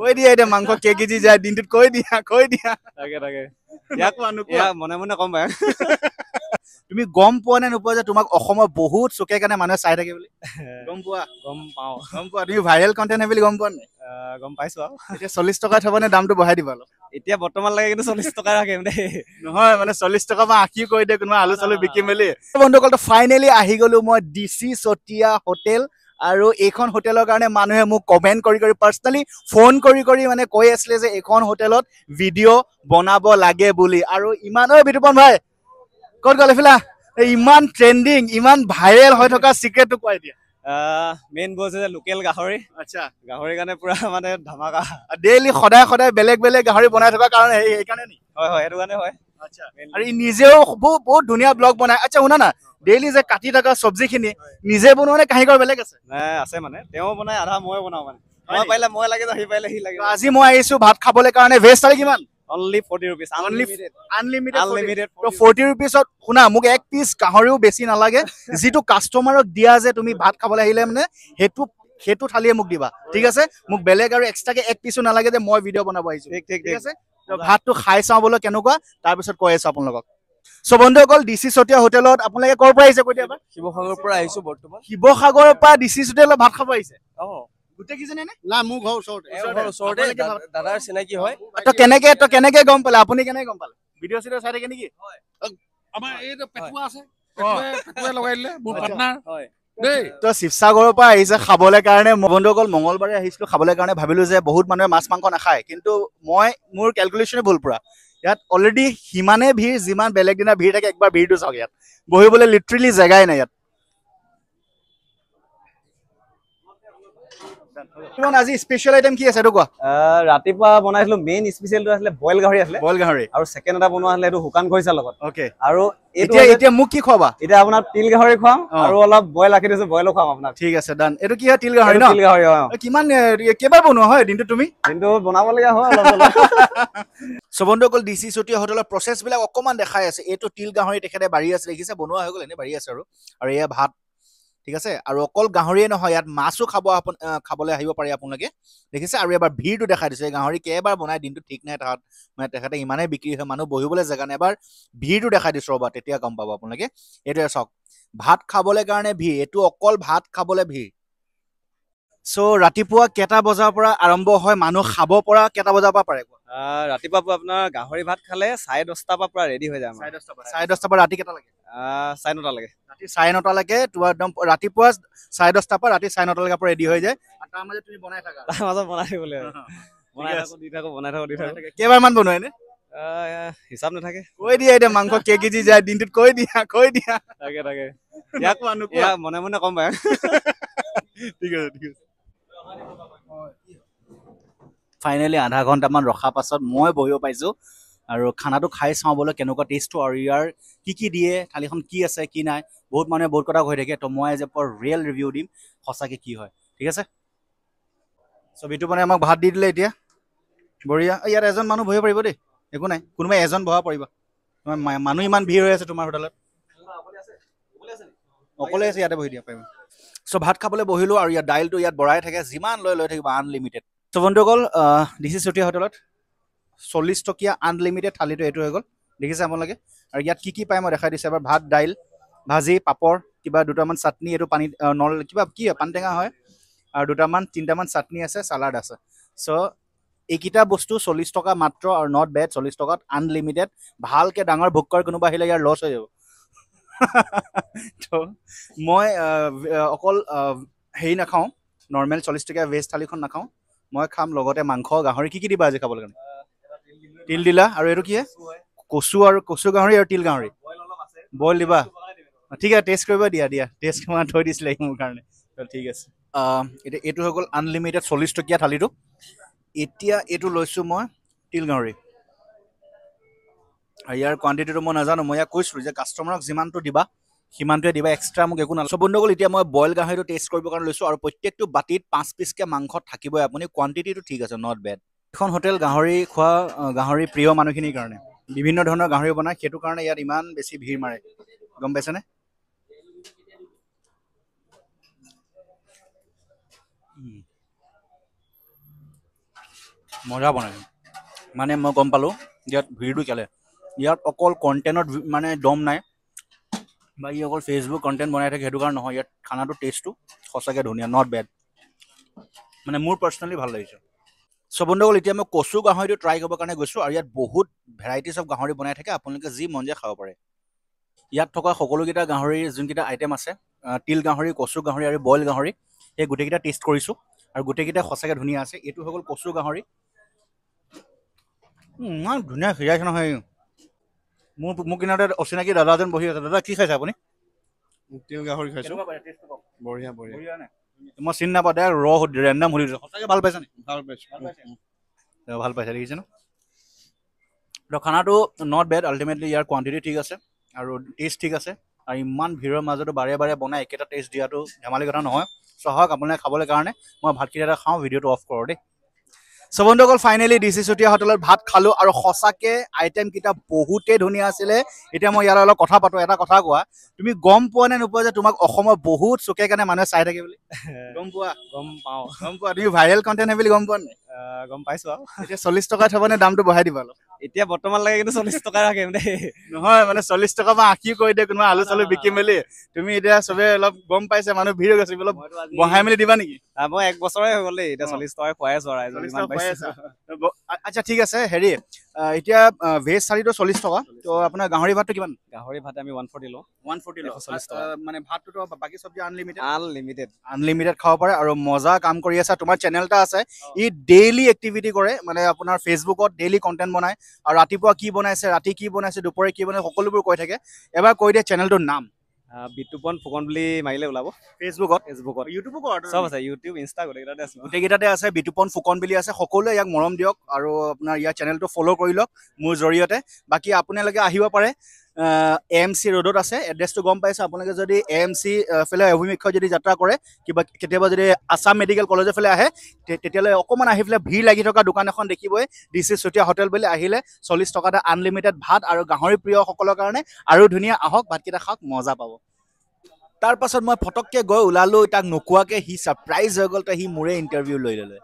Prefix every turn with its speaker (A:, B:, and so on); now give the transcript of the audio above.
A: কৈ দিয়া এতিয়া মাংস কেই কেজি যায় দিনটোত কৈ দিয়া
B: তাকে মনে মনে কম পাই
A: তুমি গম পোৱা নে নোপোৱা যে তোমাক অসমৰ বহুত চুকে কাৰণে মানুহে চাই থাকে বুলি গম পোৱা
B: গম পাওঁ
A: তুমি ভাইৰেল কণ্টেণ্ট বুলি গম পোৱা নাই
B: গম পাইছো আৰু
A: এতিয়া 40 টকা থব নে দামটো বঢ়াই দিবা অলপ
B: এতিয়া বৰ্তমান লাগে কিন্তু 40 টকা ৰাখিম দেই
A: নহয় মানে 40 টকা বা 80 কৈ দিয়ে কোনোবা আলু চালু বিকি মেলি বন্ধুসকল ফাইনেলি আহি গলো মই ডিচি চতিয়া হোটেল আৰু এইখন হোটেলৰ কাৰণে মানুহে মোক কমেণ্ট কৰি পাৰ্চনেলি ফোন কৰি মানে কৈ আছিলে যে এইখন হোটেলত ভিডিঅ' বনাব লাগে বুলি আৰু ইমানেই বিতুপন ভাই ক'ত গ'ল এইফালে ইমান ট্ৰেণ্ডিং ইমান ভাইৰেল হৈ থকা চিক্ৰেটটো কোৱাই দিয়া
B: মেইন বস্তু যে লোকেল গাহৰি
A: আচ্ছা
B: গাহৰিৰ কাৰণে পুৰা মানে ধামাকা
A: ডেইলি সদায় বেলেগ গাহৰি বনাই থকা কাৰণে সেইকাৰণে নি
B: হয় সেইটো কাৰণে হয়
A: আচ্ছা আৰু ই নিজেও বহুত ধুনীয়া ব্লগ বনাই আচ্ছা শুনা না ডেইলি যে কাটি থকা চব্জিখিনি নিজে বনোৱা নে কাহিকৰ বেলেগ আছে
B: আছে মানে তেওঁ বনাই আধা মই বনাও মানে মই পাৰিলে মই লাগে সি পাৰিলে সি লাগে
A: আজি মই আহিছো ভাত খাবলৈ কাৰণে ভেজ থালি কিমান
B: অনলি 40 rupees
A: আনলিমিটেড 40 rupeesত শুনা মোক এক পিচ গাহৰিও বেছি নালাগে যিটো কাষ্টমাৰক দিয়া যে তুমি ভাত খাবলৈ আহিলে মানে সেইটো থালিয়ে মোক দিবা ঠিক আছে মোক বেলেগ আৰু এক্সট্ৰাকে এক পিচো নালাগে যে মই ভিডিঅ' বনাব আহিছো ঠিক আছে ভাতটো খাই চাওঁ বোলো কেনেকুৱা তাৰপিছত কৈ আছো আপোনালোকক চ' বন্ধুসকল ডিচি চতিয়া হোটেলত আপোনালোকে ক'ৰ পৰা আহিছে কৈ দিয়া
B: শিৱসাগৰৰ পৰা আহিছো বৰ্তমান
A: শিৱসাগৰৰ পৰা ডিচি চতিয়ালৈ ভাত খাব আহিছে গোটেই কিজনে নে
C: না মোৰ ঘৰ ওচৰতে দাদাৰ চিনাকি হয়
A: তই কেনেকে গম পালে আপুনি কেনেকে গম পালে ভিডিঅ' চিডিঅ' চাই থাকে নেকি
C: আমাৰ এইটো পেটুৱা আছে পেটুৱাই লগাই দিলে মোৰ পাৰ্টনাৰ
B: হয়
A: দেই তই শিৱসাগৰৰ পৰা আহিছে খাবলৈ কাৰণে বন্ধুসকল মঙলবাৰে আহিছিলো খাবলৈ কাৰণে ভাবিলো যে বহুত মানুহে মাছ মাংস নাখায় কিন্তু মোৰ কেলকুলেশ্যনে ভুল পুৰা ইয়াত অলৰেডি সিমানে ভিৰ যিমান বেলেগ দিনা ভিৰ থাকে একবাৰ ভিৰটো চাওক ইয়াত বহিবলৈ লিটাৰেলি জেগাই নাই ইয়াত আজি স্পেচিয়েল আইটেম কি আছে এইটো কোৱা
B: ৰাতিপুৱা বনাইছিলো মেইন স্পেচিয়েলটো আছিলে বইল গাহৰি আৰু সেকেন্ড এটা বনোৱা আছিলে এইটো শুকান খৰিচা লগত
A: ওকে
B: আৰু
A: এতিয়া মোক কি খোৱাবা
B: এতিয়া আপোনাৰ তিল গাহৰি খুৱাম আৰু অলপ বইল ৰাখি দিছো বইলো খুৱাম আপোনাক
A: ঠিক আছে ডান এইটো কি হয় তিল গাহৰি ন
B: তিল গাহৰি
A: কিমান কেইবাৰ বনোৱা হয় দিনটো তুমি
B: দিনটো বনাবলগীয়া হয় অলপ
A: চ' বন্ধুসকল ডিচি চতিয়া হোটেলৰ প্ৰচেছ বিলাক অকমান দেখাই আছে এইটো তিল গাহৰি তেখেতে বাঢ়ি আছে দেখিছে বনোৱা হৈ গ'ল এনেই বাঢ়ি আছে আৰু এয়া ভাত ঠিক আছে আৰু অকল গাহৰিয়ে নহয় ইয়াত মাছো খাবলৈ আহিব পাৰে আপোনালোকে দেখিছে আৰু এবাৰ ভিৰটো দেখাই দিছে গাহৰি কেইবাৰ বনাই দিনটো ঠিক নাই তাত মানে তেখেতে ইমানেই বিক্ৰী হয় মানুহ বহিবলৈ জেগা নাই এবাৰ ভিৰটো দেখাই দিছো ৰ'বা তেতিয়া গম পাব আপোনালোকে এইটোৱে চাওক ভাত খাবলৈ কাৰণে ভিৰ এইটো অকল ভাত খাবলৈ ভিৰ চ' ৰাতিপুৱা কেইটা বজাৰ পৰা আৰম্ভ হয় মানুহ খাব পৰা কেইটা বজাৰ পৰা পাৰে
B: ৰাতিপুৱা আপোনাৰ গাহৰি ভাত খালে 10:30 পৰা ৰেডি হৈ যায়
A: 10:30 পৰা ৰাতি কেইটা লাগে
B: 9:30 লৈকে
A: ৰাতি 9:30 লৈকে একদম ৰাতিপুৱা 10:30 পৰা ৰাতি 9:30 লৈকে পৰা ৰেডি হৈ যায় আৰু তাৰ মাজত তুমি বনাই থাকা
B: তাৰ মাজত বনাই থাকিবলৈ বনাই থাকো
A: কেইবাৰ মান বনোৱা এনে
B: হিচাপ নাথাকে
A: কৈ দিয়া এতিয়া মাংস কেই কেজি যায় দিনটোত কৈ দিয়া
B: তাকে ইয়াক মনে মনে কম পাই
A: ঠিক আছে ফাইনেলি আধা ঘণ্টামান ৰখা পাছত মই বহিব পাইছো আৰু খানাটো খাই চাওঁ বোলে কেনেকুৱা টেষ্টটো আৰু ইয়াৰ কি দিয়ে থালিখন কি আছে কি নাই বহুত মানুহে বহুত কথা কৈ থাকে তো মই এজ এ পৰ ৰিয়েল ৰিভিউ দিম সঁচাকে কি হয় ঠিক আছে ছবিটো মানে আমাক ভাত দি দিলে এতিয়া বঢ়িয়া ইয়াত এজন মানুহ বহিব পাৰিব দেই একো নাই কোনোবাই এজন বহাব পাৰিব মানুহ ইমান ভিৰ হৈ আছে তোমাৰ হোটেলত অকলে আছে ইয়াতে বহি দিয়া পাৰিব চ' ভাত খাবলৈ বহিলোঁ আৰু ইয়াত দাইলটো ইয়াত বঢ়াই থাকে যিমান লৈ থাকিব আনলিমিটেড চ' বন্ধুসকল ডিচি চতিয়া হোটেলত 40 টকীয়া আনলিমিটেড থালিটো এইটো হৈ গ'ল দেখিছে আপোনালোকে আৰু ইয়াত কি পায় মই দেখাই দিছোঁ এবাৰ ভাত দাইল ভাজি পাপৰ কিবা দুটামান চাটনি এইটো পানী কিবা কি হয় পানীটেঙা হয় আৰু তিনিটামান চাটনি আছে চালাড আছে চ' এইকেইটা বস্তু 40 টকা মাত্ৰ আৰু নট বেড 40 টকাত আনলিমিটেড ভালকৈ ডাঙৰ ভোগ কৰে কোনোবা আহিলে ইয়াৰ লছ হৈ যাব তো মই অকল হেৰি নাখাওঁ নৰ্মেল 40 টকীয়া ভেজ থালিখন নাখাওঁ মই খাম লগতে মাংস গাহৰি কি দিবা আজি খাবলৈ কাৰণে তিল দিলা আৰু এইটো কি কচু গাহৰি আৰু তিল গাহৰি বইল দিবা ঠিক আছে টেষ্ট কৰিব দিয়া টেষ্ট কৰি থৈ দিছিলে মোৰ কাৰণে ঠিক আছে এতিয়া এইটো হৈ গ'ল আনলিমিটেড 40 টকীয়া থালিটো এতিয়া এইটো লৈছোঁ মই তিল গাহৰি আৰু ইয়াৰ কোৱান্টিটিটো মই নাজানো মই ইয়াক কৈছোঁ যে কাষ্টমাৰক যিমানটো দিবা সিমানটোৱে দিবা এক্সট্ৰা মোক একো নালাগে বন্ধুসকল এতিয়া মই বইল গাহৰিটো টেষ্ট কৰিবৰ কাৰণে লৈছোঁ আৰু প্ৰত্যেকটো বাতিত 5 পিচকৈ মাংস থাকিবই আপুনি কোৱান্টিটিটো ঠিক আছে নট বেড এখন হোটেল গাহৰি খোৱা গাহৰি প্ৰিয় মানুহখিনিৰ কাৰণে বিভিন্ন ধৰণৰ গাহৰি বনায় সেইটো কাৰণে ইয়াত ইমান বেছি ভিৰ মাৰে গম পাইছেনে মজা বনাইছে মানে মই গম পালোঁ ইয়াত ভিৰটো কেলে ইয়াত অকল কণ্টেণ্টত মানে দম নাই বা ই অকল ফেচবুক কণ্টেণ্ট বনাই থাকে সেইটো কাৰণে নহয় ইয়াত খানাটো টেষ্টটো সঁচাকৈ ধুনীয়া নট বেড মানে মোৰ পাৰ্চনেলি ভাল লাগিছে চ' বন্ধুসকল এতিয়া মই কচু গাহৰিটো ট্ৰাই কৰিবৰ কাৰণে গৈছোঁ আৰু ইয়াত বহুত ভেৰাইটিজ অফ গাহৰি বনাই থাকে আপোনালোকে যি মন যায় খাব পাৰে ইয়াত থকা সকলোকেইটা গাহৰিৰ যোনকেইটা আইটেম আছে তিল গাহৰি কচু গাহৰি আৰু বইল গাহৰি সেই গোটেইকেইটা টেষ্ট কৰিছোঁ আৰু গোটেইকেইটা সঁচাকৈ ধুনীয়া আছে এইটো হৈ গ'ল কচু গাহৰি ইমান ধুনীয়া সিজাইছে নহয় মোৰ কিনাৰতে অচিনাকি দাদা এজন বহি আছে দাদা কি খাইছে আপুনি
C: তিল গাহৰি খাইছোঁ বঢ়িয়া বঢ়িয়া
A: মই চিনি নাপাওঁ দে ৰেণ্ডাম সুধিছোঁ সঁচাকৈ ভাল পাইছে নেকি
C: ভাল পাইছোঁ
A: ভাল পাইছে দেখিছে ন তো খানাটো not bed ultimately year quantity ঠিক আছে আৰু টেষ্ট ঠিক আছে আৰু ইমান ভিৰৰ মাজতো বাৰে বাৰে বনাই একেটা টেষ্ট দিয়াটো ধেমালি কথা নহয় চ' হওক আপোনালোকে খাবলৈ কাৰণে মই ভাতকেইটা এটা খাওঁ ভিডিঅ'টো অফ কৰোঁ দেই চ' বন্ধুসকল ফাইনেলি ডিচি চুতীয়া হোটেলত ভাত খালোঁ আৰু সঁচাকৈ আইটেমকেইটা বহুতেই ধুনীয়া আছিলে এতিয়া মই ইয়াৰ অলপ কথা পাতোঁ এটা কথা কোৱা তুমি গম পোৱা নে নোপোৱা যে তোমাক অসমৰ বহুত চুকে কাৰণে মানুহে চাই থাকে বুলি গম পোৱা
B: গম পাওঁ
A: গম পোৱা তুমি ভাইৰেল কণ্টেণ্ট বুলি গম পোৱা নাই
B: গম পাইছোঁ আৰু
A: এতিয়া 40 টকা থ'বনে দামটো বঢ়াই দিবা অলপ
B: এতিয়া বৰ্তমান লাগে কিন্তু 40 টকা ৰাখিম দেই
A: নহয় মানে 40 টকা বা 80 কৰি দিয়ে কোনোবা আলু চালু বিকি মেলি তুমি এতিয়া চবে অলপ গম পাইছে মানুহ ভিৰ হৈ গৈছে অলপ বঢ়াই মেলি দিবা নেকি
B: মই 1 বছৰে হৈ গ'ল দেই এতিয়া 40 টকা খুৱাই আছোঁ আৰু ইমান পাইছোঁ
A: আচ্ছা ঠিক আছে হেৰি এতিয়া ভেজ থালিটো 40 টকা তো আপোনাৰ গাহৰি ভাতটো কিমান
B: গাহৰি ভাত আমি 140 লওঁ
A: 140 লওঁ
B: 140 টকা
A: মানে ভাতটোতো বাকী চব্জি
B: আনলিমিটেড
A: আনলিমিটেড খাব পাৰে আৰু মজা কাম কৰি আছে তোমাৰ চেনেল এটা আছে ই ডেইলি এক্টিভিটি কৰে মানে আপোনাৰ ফেচবুকত ডেইলি কণ্টেণ্ট বনায় আৰু ৰাতিপুৱা কি বনাইছে ৰাতি কি বনাইছে দুপৰীয়া কি বনাইছে সকলোবোৰ কৈ থাকে এবাৰ কৈ দিয়ে চেনেলটোৰ নাম
B: বিতুপন ফুকন বুলি মাৰিলে ওলাব
A: ফেচবুকত
B: ইউটিউবত চব আছে ইউটিউব ইনষ্টা গোটেইকেইটাতে আছে
A: গোটেইকেইটাতে আছে বিতুপন ফুকন বুলি আছে সকলোৱে ইয়াক মৰম দিয়ক আৰু আপোনাৰ ইয়াৰ চেনেলটো ফ'ল' কৰি লওক মোৰ জৰিয়তে বাকী আপোনালোকে আহিব পাৰে AMC ৰোডত আছে এড্ৰেছটো গম পাইছে আপোনালোকে যদি AMC ফালে অভিমুখ্য যদি যাত্ৰা কৰে কিবা কেতিয়াবা যদি আছাম মেডিকেল কলেজৰ ফালে আহে তেতিয়ালৈ অকণমান আহি পেলাই ভিৰ লাগি থকা দোকান এখন দেখিবই ডিচি চুতীয়া হোটেল বুলি আহিলে 40 টকাতে আনলিমিটেড ভাত আৰু গাহৰি প্ৰিয়সকলৰ কাৰণে আৰু ধুনীয়া আহক ভাতকেইটা খাওক মজা পাব তাৰ পাছত মই ফটককৈ গৈ ওলালোঁ তাক নোকোৱাকৈ সি ছাৰপ্ৰাইজ হৈ গ'ল সি মোৰে ইণ্টাৰভিউ লৈ ল'লে